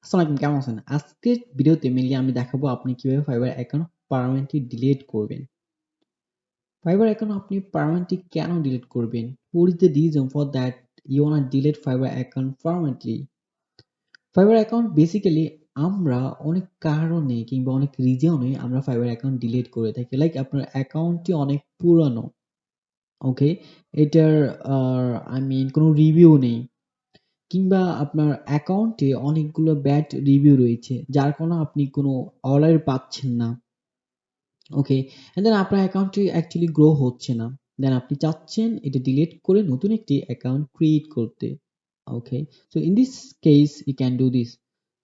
আসসালামু আলাইকুম, কেমন আছেন? আজকের ভিডিওতে মেইনলি আমি দেখাবো আপনি কিভাবে ফাইবার অ্যাকাউন্ট পার্মানেন্টলি ডিলিট করবেন। ফাইবার অ্যাকাউন্ট আপনি পার্মানেন্টলি কেন ডিলিট করবেন? What is the reason for that you wanna delete Fiverr account permanently? Fibre account basically আমরা অনেক কারণে কিংবা অনেক রিজনে আমরা ফাইবার অ্যাকাউন্ট ডিলিট করে থাকি। লাইক আপনার অ্যাকাউন্টটি অনেক পুরানো, ওকে? এটার কোনো রিভিউ নেই। কিংবা আপনার অ্যাকাউন্টে অনেকগুলো ব্যাড রিভিউ রয়েছে, যার কারণে আপনি কোনো অর্ডার পাচ্ছেন না। ওকে, এন্ড দেন আপনার অ্যাকাউন্টটি অ্যাকচুয়ালি গ্রো হচ্ছে না। দেন আপনি চাচ্ছেন এটা ডিলিট করে নতুন একটি অ্যাকাউন্ট ক্রিয়েট করতে। Okay, so in this case you can do this.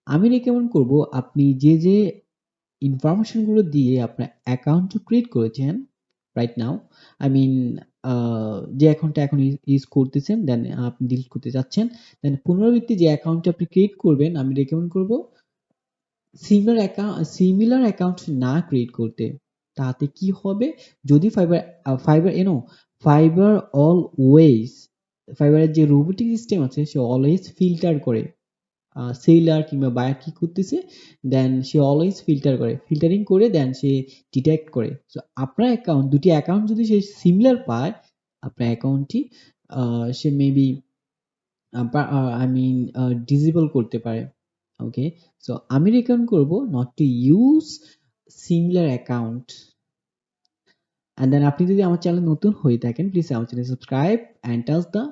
আমি রেকমেন্ড করব আপনি যে ইনফরমেশন গুলো দিয়ে আপনার অ্যাকাউন্ট ক্রিয়েট করেছেন রাইট নাও, আই মিন যে অ্যাকাউন্টটা এখন ইউজ করতেছেন, দেন আপনি ডিলিট করতে চাচ্ছেন, দেন পুনরাবৃত্তি যে অ্যাকাউন্টটা আপনি ক্রিয়েট করবেন, আমি রেকমেন্ড করব সিমিলার অ্যাকাউন্ট না ক্রিয়েট করতে। তাতে কি হবে, যদি ফাইবার ফাইবার অলওয়েজ, ফাইবারের যে রোবোটিক সিস্টেম আছে সে অলওয়েজ ফিল্টার করে সেলার কিংবা বায়ার কি করতেছে, দেন সে অলওয়েজ ফিল্টার করে, ফিল্টারিং করে দেন সে ডিটেক্ট করে। সো আপনার অ্যাকাউন্ট, দুটি অ্যাকাউন্ট যদি সে সিমিলার পায়, আপনার অ্যাকাউন্টটি সে মেবি আই মিন ডিসেবল করতে পারে। ওকে, সো আমি রেকমেন্ড করব not to use similar account. And then আপনি যদি আমার চ্যানেল নতুন হয়ে থাকেন, প্লিজ আমার channel subscribe and touch the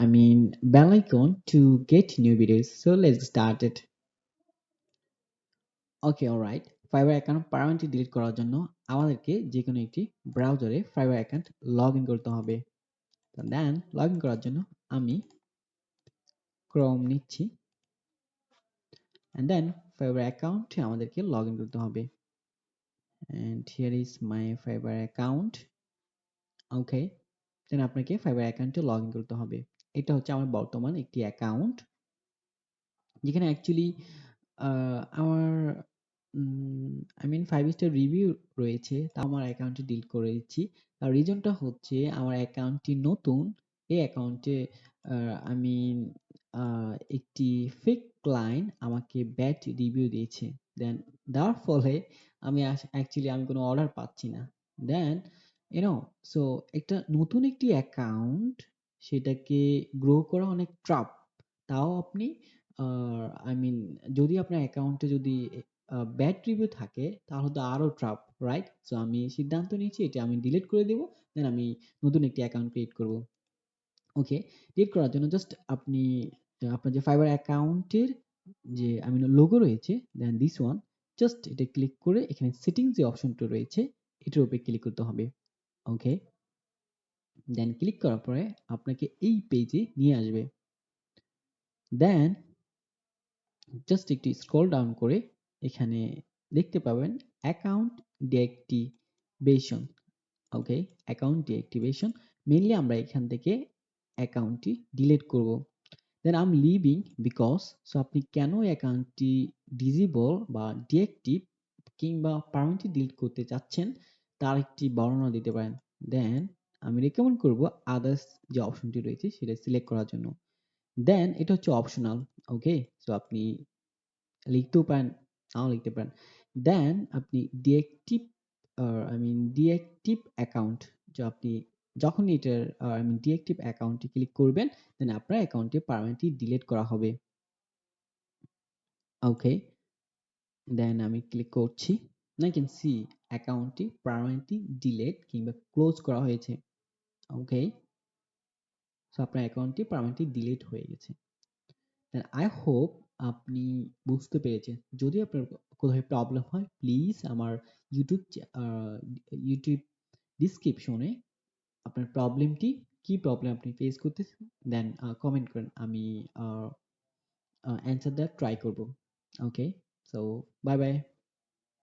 I mean bell icon to get new videos. So let's start it. Okay, alright. Fibre account permanently delete করার জন্য আমাদেরকে যে কোনো একটি ব্রাউজারে ফাইবার অ্যাকাউন্ট লগ ইন করতে হবে। দেন লগ ইন করার জন্য আমি ক্রোম নিচ্ছি, অ্যান্ড দেন ফাইবার অ্যাকাউন্টে আমাদেরকে লগ ইন করতে হবে। And here is my Fiverr account. Okay, then আপনাকে ফাইবার অ্যাকাউন্টে লগ ইন করতে হবে। এটা হচ্ছে আমার বর্তমান একটি অ্যাকাউন্ট, যেখানে অ্যাকচুয়ালি আমার আই মিন 5 স্টার রিভিউ রয়েছে, তা আমার অ্যাকাউন্টটি ডিলিট করে দিচ্ছি। তার রিজনটা হচ্ছে আমার অ্যাকাউন্টটি নতুন। এই অ্যাকাউন্টে আই মিন একটি ফেক ক্লায়েন্ট আমাকে ব্যাড রিভিউ দিয়েছে। দেন দেওয়ার ফলে আমি অ্যাকচুয়ালি আমি কোনো অর্ডার পাচ্ছি না। দেন ইউ নো সো একটা নতুন একটি অ্যাকাউন্ট, সেটাকে গ্রো করা অনেক টাফ। তাও আপনি আই মিন যদি আপনার অ্যাকাউন্টে যদি ব্যাড রিভিউ থাকে তাহলে তো আরো ট্রাপ, রাইট? সো আমি সিদ্ধান্ত নিয়েছি এটা আমি ডিলিট করে দেব, দেন আমি নতুন একটি অ্যাকাউন্ট ক্রিয়েট করব। ওকে, ডিলিট করার জন্য জাস্ট আপনি আপনার যে ফাইবার অ্যাকাউন্টের যে আমি লোগো রয়েছে, দেন দিস ওয়ান, জাস্ট এটা ক্লিক করে এখানে সেটিংস যে অপশনটা রয়েছে এটার উপরে ক্লিক করতে হবে। ওকে, দেন ক্লিক করার পরে আপনাকে এই পেজে নিয়ে আসবে। দেন জাস্ট একটু স্ক্রল ডাউন করে এখানে দেখতে পাবেন account deactivation. Okay, account deactivation, mainly আমরা এখান থেকে অ্যাকাউন্টটি ডিলিট করব। Then I am leaving because, so আপনি কেন অ্যাকাউন্টটি ডিজেবল বা ডিঅ্যাক্টিভ কিংবা পার্মানেন্টলি ডিলিট করতে চাচ্ছেন তার একটি বর্ণনা দিতে পারেন। দেন আমি রেকমেন্ড করব আদার্স যে অপশনটি রয়েছে সেটা সিলেক্ট করার জন্য। দেন এটা হচ্ছে অপশনাল। ওকে, সো আপনি লিখতেও পারেন, নাও লিখতে পারেন। দেন আপনি ডিএক্টিভ ডিএক্টিভ অ্যাকাউন্ট, যে আপনি যখন এটার ডিএক্টিভ অ্যাকাউন্টে ক্লিক করবেন, দেন আপনার অ্যাকাউন্টে পার্মানেন্টলি ডিলিট করা হবে। ওকে, দেন আমি ক্লিক করছি, না ক্যান সি অ্যাকাউন্টটি পার্মানেন্টলি ডিলিট কিংবা ক্লোজ করা হয়েছে। ওকে, সো আপনার অ্যাকাউন্টটি পার্মানেন্টলি ডিলিট হয়ে গেছে। দেন আই হোপ আপনি বুঝতে পেরেছেন। যদি আপনার কোথাও প্রবলেম হয়, প্লিজ আমার ইউটিউব ইউটিউব ডিসক্রিপশনে আপনার প্রবলেমটি, কি প্রবলেম আপনি ফেস করতেছেন, দেন কমেন্ট করেন, আমি অ্যান্সার দেওয়ার ট্রাই করব। ওকে, সো বাই বাই।